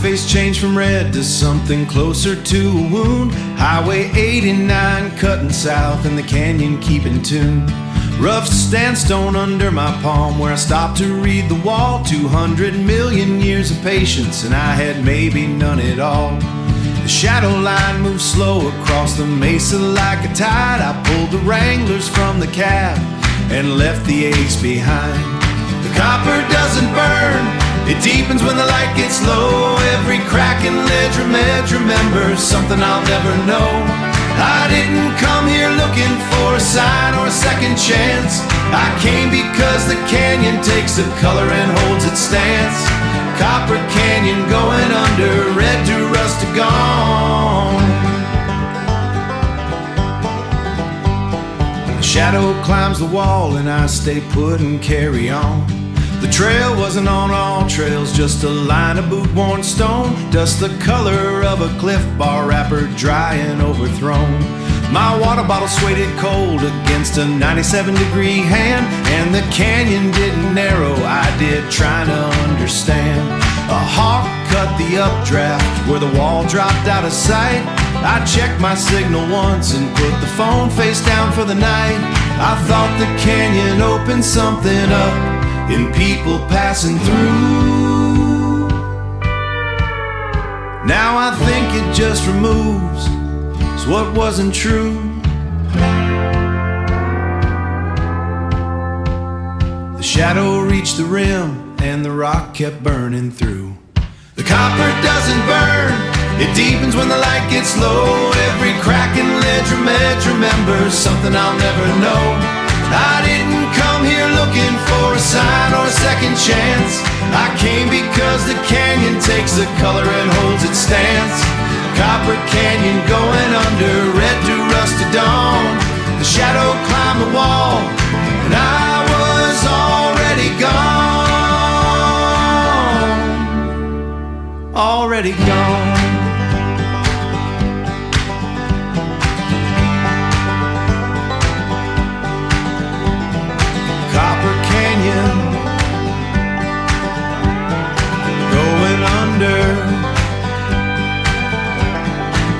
face changed from red to something closer to a wound. Highway 89 cutting south and the canyon keeping tune. Rough sandstone under my palm where I stopped to read the wall. 200 million years of patience and I had maybe none at all. The shadow line moved slow across the mesa like a tide. I pulled the Wranglers from the cab and left the aches behind. The copper doesn't burn, it deepens when the light gets low. Every crack and ledge remembers something I'll never know. I didn't come here looking for a sign or a second chance. I came because the canyon takes the color and holds its stance. Copper Canyon going under, red to rust to gone. The shadow climbs the wall and I stay put and carry on. The trail wasn't on all trails, just a line of boot-worn stone. Dust the color of a Cliff Bar wrapper, dry and overthrown. My water bottle swayed it cold against a 97-degree hand. And the canyon didn't narrow, I did, trying to understand. A hawk cut the updraft where the wall dropped out of sight. I checked my signal once and put the phone face down for the night. I thought the canyon opened something up in people passing through. Now I think it just removes what wasn't true. The shadow reached the rim and the rock kept burning through. The copper doesn't burn, it deepens when the light gets low. Every crack and ledge remembers something I'll never know. I didn't come here looking for a sign or a second chance. I came because the canyon takes the color and holds its stance. Copper Canyon going under, red to rust to dawn. The shadow climbed the wall and I was already gone. Already gone. Copper Canyon going under.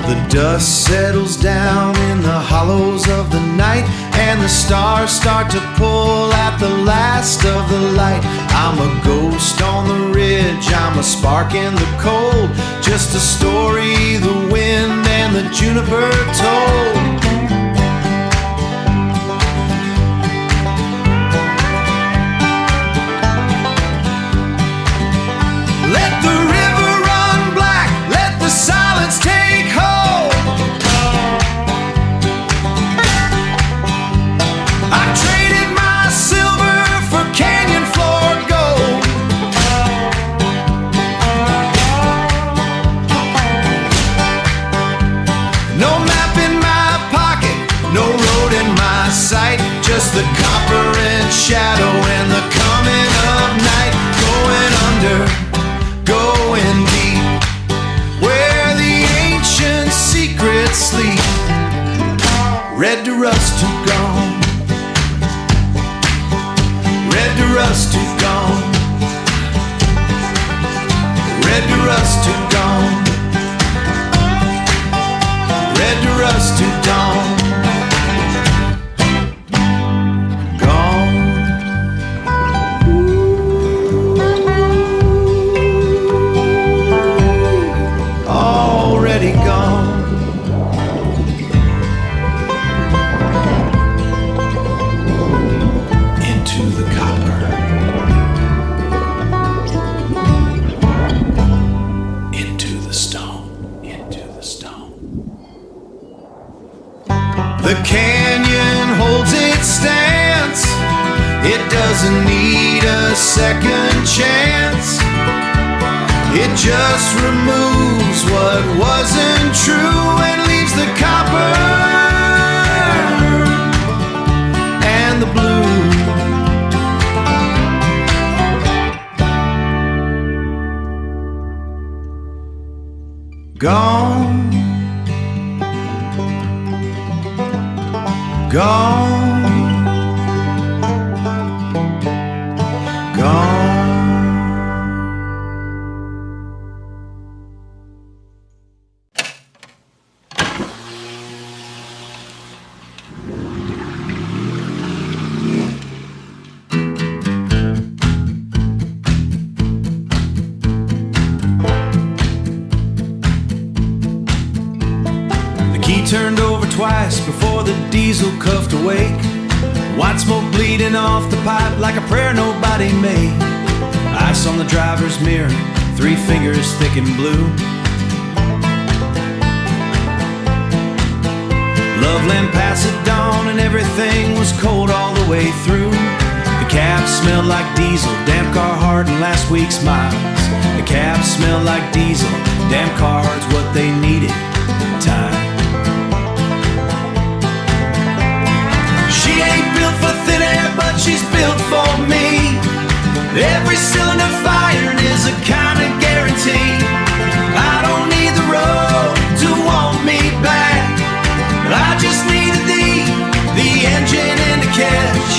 The dust settles down in the hollows of the night and the stars start to pull at the last of the light. I'm a ghost on the ridge, I'm a spark in the cold, just a story the wind and the juniper told. Let the river run black, let the silence take hold. I traded my silver for canyon floor gold. No map in my pocket, no road in my sight, just the copper and shadow and the coming of night. Going under, going deep, where the ancient secrets sleep. Red to rust to gone, red to rust to gone, red to rust to gone, red to rust to dawn. The canyon holds its stance, it doesn't need a second chance. It just removes what wasn't true and leaves the copper and the blue. Gone, gone, gone. key turned over twice before the diesel cuffed awake. White smoke bleeding off the pipe like a prayer nobody made. Ice on the driver's mirror, 3 fingers thick and blue. Loveland passed at dawn and everything was cold all the way through. The cab smelled like diesel, damn Carhartt and last week's miles. The cab smelled like diesel, damn Carhartt's what they needed, time. She ain't built for thin air, but she's built for me. Every cylinder firing is a kind of guarantee. I don't need the road to want me back. I just needed the engine in the catch.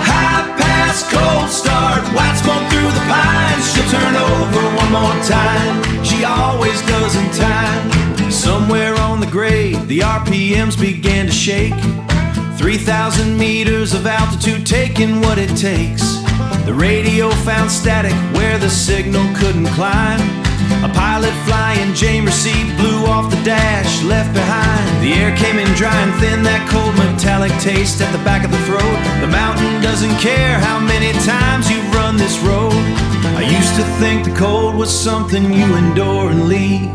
High pass, cold start, white smoke through the pines. She'll turn over one more time. She always does in time. Somewhere on the grade, the RPMs began to shake. 3,000 meters of altitude, taking what it takes. The radio found static where the signal couldn't climb. A pilot flying Jamer seat blew off the dash, left behind. The air came in dry and thin, that cold metallic taste at the back of the throat. The mountain doesn't care how many times you've run this road. I used to think the cold was something you endure and leave.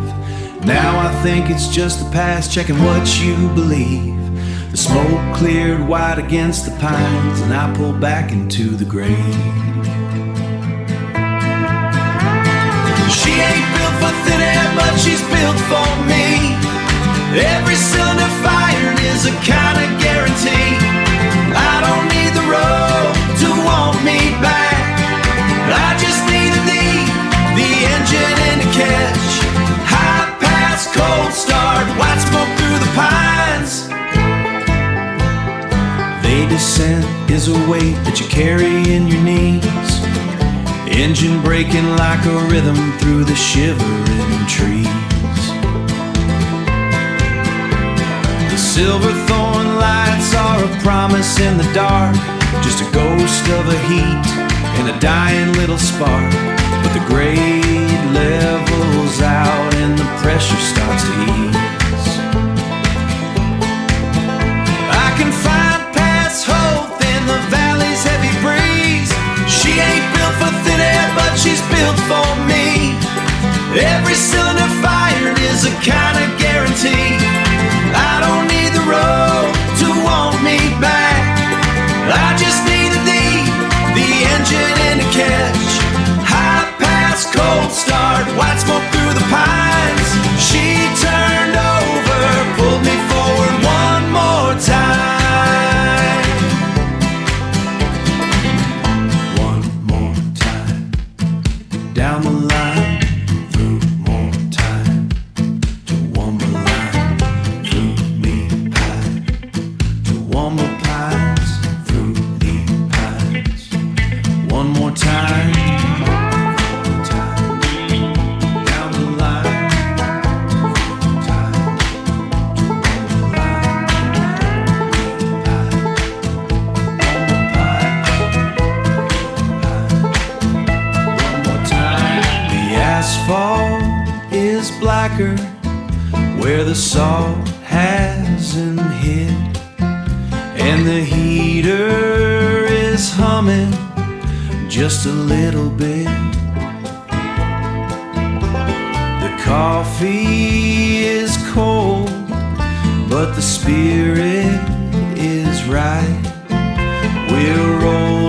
Now I think it's just the past checking what you believe. The smoke cleared white against the pines and I pulled back into the grave. She ain't built for thin air, but she's built for me. Every cylinder firing is a kind of guarantee. I don't need the road to want me back. I just needed the engine in the catch. High pass, cold start, white smoke through the pines. The descent is a weight that you carry in your knees. Engine breaking like a rhythm through the shivering trees. The silver thorn lights are a promise in the dark, just a ghost of a heat and a dying little spark. But the grade levels out and the pressure starts to ease. I can find past hope in the valley's heavy breeze. She ain't built for thin air, but she's built for me. Every cylinder firing is a kind of guarantee. I don't need the road to want me back. I just needed the engine in the catch. High pass, cold start, white smoke through the pines. She turned over, pulled me forward one more time. One more time, down the line, through more time, to one more line, through me pine, to one more pines, through the pines. One more time, down the line, time, to one more line, one more time. The asphalt is blacker where the salt hasn't hit, and the heater is humming just a little bit. The coffee is cold, but the spirit is right. We're rolling